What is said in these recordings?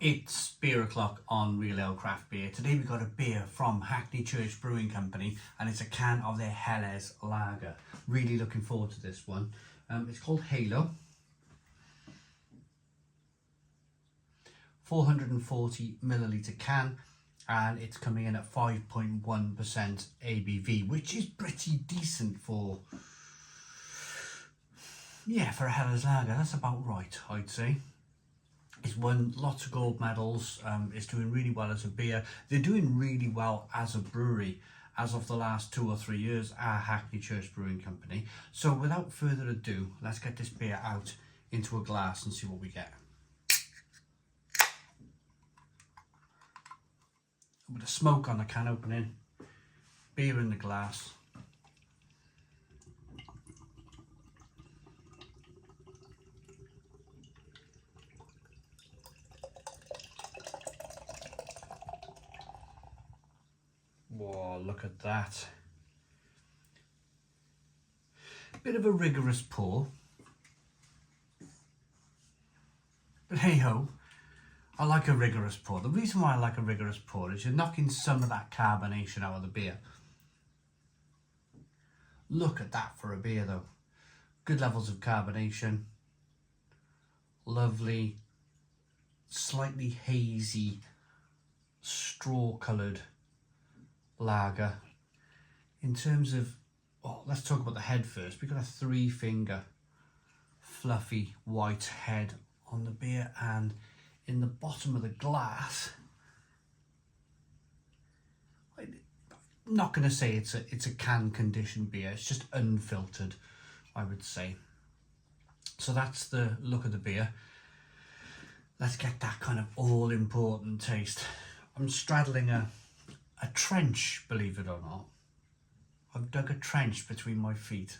It's beer o'clock on Real Ale Craft Beer. Today we got a beer from Hackney Church Brewing Company and it's a can of their Helles Lager. Really looking forward to this one. It's called Halo. 440 milliliter can and it's coming in at 5.1% ABV, which is pretty decent for a Helles Lager. That's about right, I'd say. It's won lots of gold medals, it's doing really well as a beer. They're doing really well as a brewery as of the last 2 or 3 years at Hackney Church Brewing Company. So without further ado, let's get this beer out into a glass and see what we get. A bit of smoke on the can opening, beer in the glass. Whoa, look at that. Bit of a rigorous pour. But hey ho, I like a rigorous pour. The reason why I like a rigorous pour is you're knocking some of that carbonation out of the beer. Look at that for a beer though. Good levels of carbonation. Lovely, slightly hazy, straw coloured lager. In terms of, let's talk about the head first. We've got a 3-finger fluffy white head on the beer, and in the bottom of the glass, I'm not going to say it's a can conditioned beer, it's just unfiltered, I would say. So that's the look of the beer. Let's get that kind of all important taste. I'm straddling a trench, believe it or not. I've dug a trench between my feet.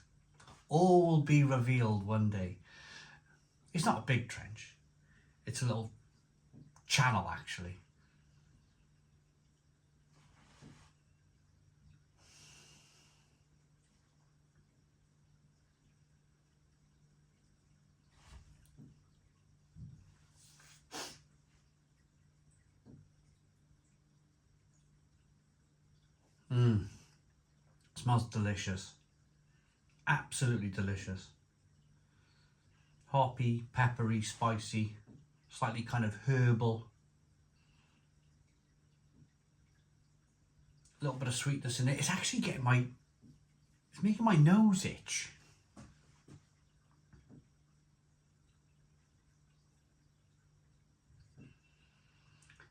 All will be revealed one day. It's not a big trench. It's a little channel, actually. Smells delicious. Absolutely delicious. Hoppy, peppery, spicy, slightly kind of herbal. A little bit of sweetness in it. It's actually it's making my nose itch.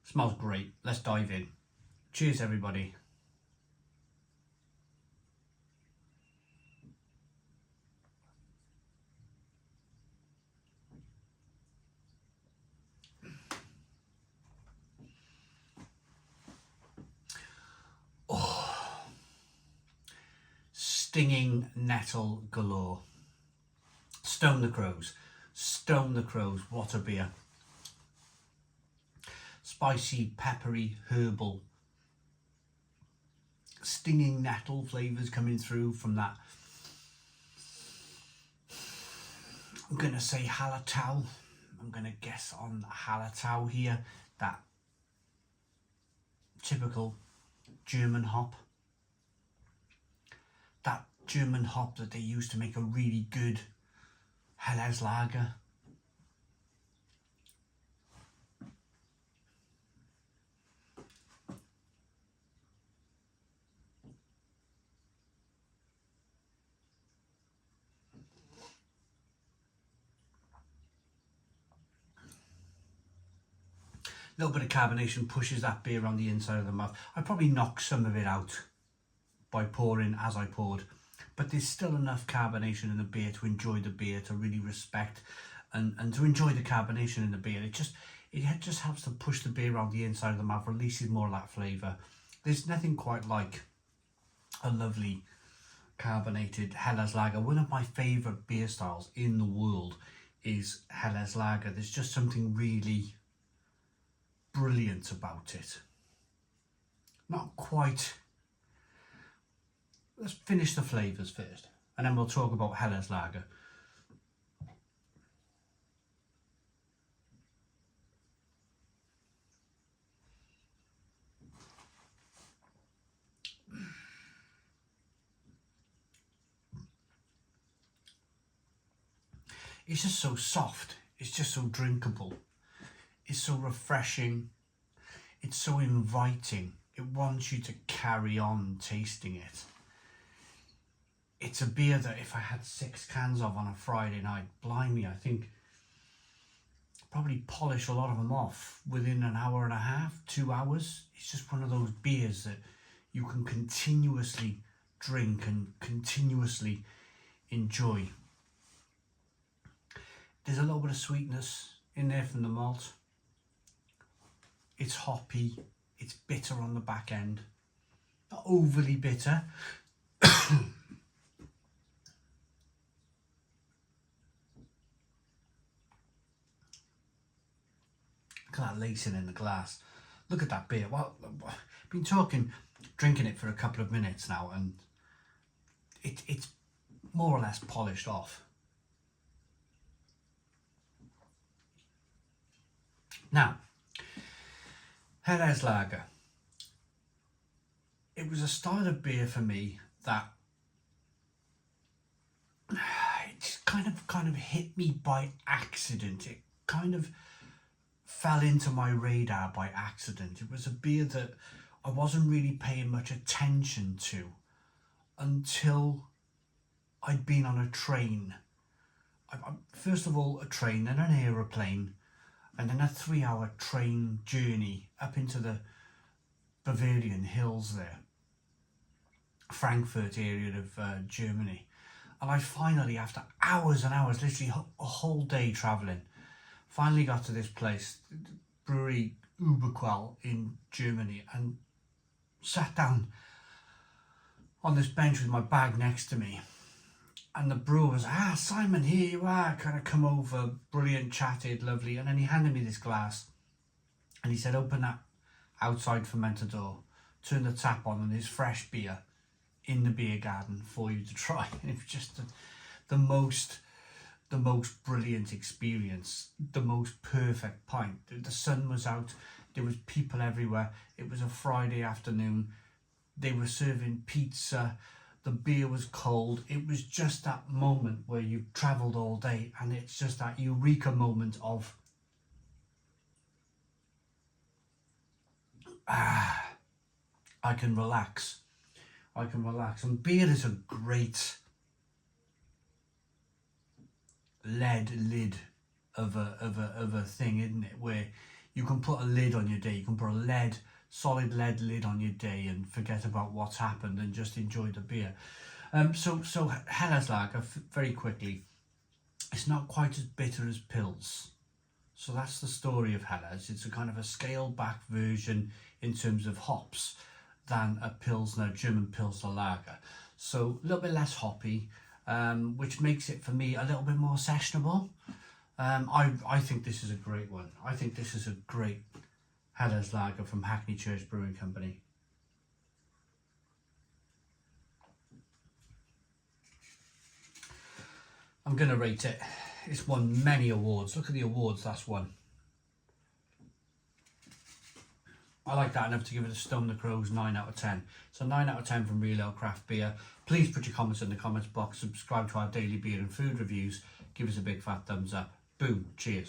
Smells great. Let's dive in. Cheers, everybody. Stinging nettle galore. Stone the crows. Stone the crows. What a beer. Spicy, peppery, herbal. Stinging nettle flavours coming through from that. I'm going to say Hallertau. I'm going to guess on Hallertau here. That typical German hop. That German hop that they use to make a really good Helles Lager. A little bit of carbonation pushes that beer on the inside of the mouth. I probably knocked some of it out by pouring as I poured, but there's still enough carbonation in the beer to enjoy the beer, to really respect and to enjoy the carbonation in the beer. It just helps to push the beer around the inside of the mouth, releases more of that flavour. There's nothing quite like a lovely carbonated Helles Lager. One of my favourite beer styles in the world is Helles Lager. There's just something really brilliant about it. Not quite. Let's finish the flavours first and then we'll talk about Helles Lager. it's just so soft. It's just so drinkable. It's so refreshing. It's so inviting. It wants you to carry on tasting it. It's a beer that if I had 6 cans of on a Friday night, blimey, I think probably polish a lot of them off within an hour and a half, 2 hours. It's just one of those beers that you can continuously drink and continuously enjoy. There's a little bit of sweetness in there from the malt. It's hoppy, it's bitter on the back end, not overly bitter. Look at that lacing in the glass. Look at that beer. Well, I've been drinking it for a couple of minutes now, and it's more or less polished off. Now, Helles Lager. It was a style of beer for me that it just kind of hit me by accident. It kind of fell into my radar by accident. It was a beer that I wasn't really paying much attention to until I'd been on a train. First of all, a train, then an aeroplane, and then a 3-hour train journey up into the Bavarian hills there, Frankfurt area of Germany. And I finally, after hours and hours, literally a whole day travelling, finally got to this place, brewery Uberquell in Germany, and sat down on this bench with my bag next to me. And the brewer was, Simon, here you are, kind of come over, brilliant, chatted, lovely. And then he handed me this glass and he said, open that outside fermenter door, turn the tap on, and there's fresh beer in the beer garden for you to try. And it was just the most brilliant experience, the most perfect pint. The sun was out, there was people everywhere. It was a Friday afternoon. They were serving pizza. The beer was cold. It was just that moment where you've travelled all day, and it's just that eureka moment of, I can relax. And beer is a great lead lid of a thing, isn't it? Where you can put a lid on your day. You can put a solid lead lid on your day and forget about what's happened and just enjoy the beer. So Helles Lager, very quickly, it's not quite as bitter as Pils. So that's the story of Helles. It's a kind of a scaled back version in terms of hops than a Pilsner, German Pilsner lager. So a little bit less hoppy, which makes it for me a little bit more sessionable. I think this is a great one. I think this is a great Helles Lager from Hackney Church Brewing Company. I'm going to rate it. It's won many awards. Look at the awards that's won. I like that enough to give it a Stone the Crows 9 out of 10. So 9 out of 10 from Real Ale Craft Beer. Please put your comments in the comments box. Subscribe to our daily beer and food reviews. Give us a big fat thumbs up. Boom. Cheers.